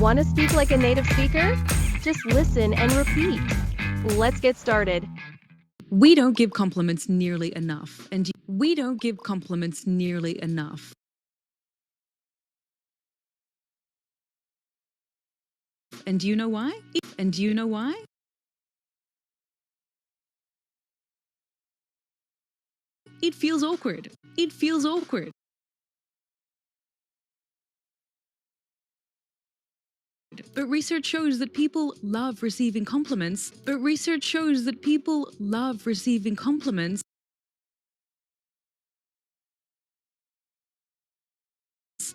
Want to speak like a native speaker? Just listen and repeat. Let's get started. We don't give compliments nearly enough, and we don't give compliments nearly enough. And do you know why? And do you know why? It feels awkward. It feels awkward. But research shows that people love receiving compliments.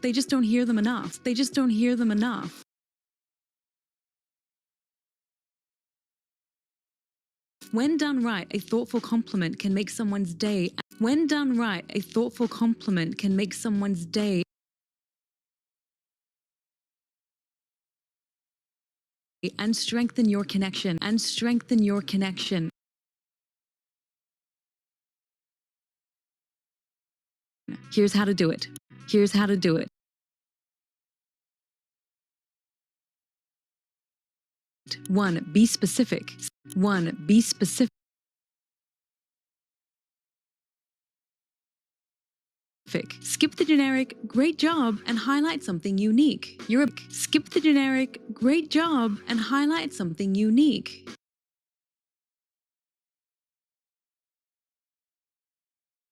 They just don't hear them enough. When done right, a thoughtful compliment can make someone's day. When done right, a thoughtful compliment can make someone's day and strengthen your connection. Here's how to do it. 1. Be specific. 1. Be specific. Skip the generic "great job" and highlight something unique. Skip the generic "great job" and highlight something unique.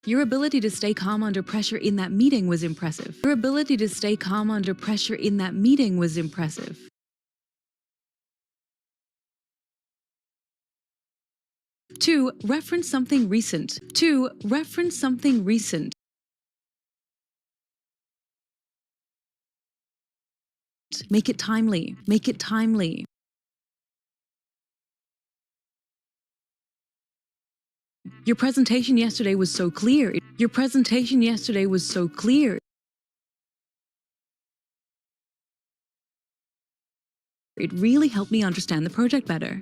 Your ability to stay calm under pressure in that meeting was impressive. 2. Reference something recent. Make it timely. Your presentation yesterday was so clear. It really helped me understand the project better.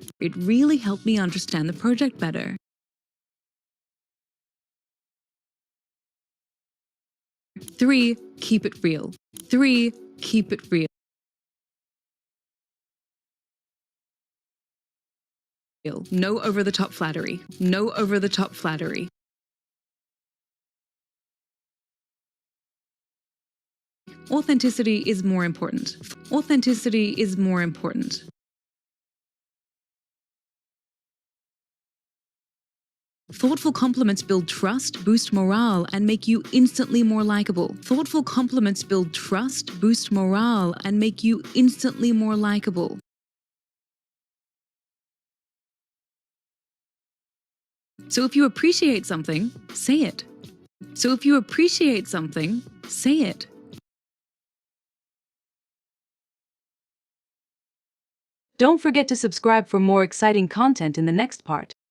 3. Keep it real. No over-the-top flattery. Authenticity is more important. Thoughtful compliments build trust, boost morale, and make you instantly more likable. So if you appreciate something, say it. Don't forget to subscribe for more exciting content in the next part.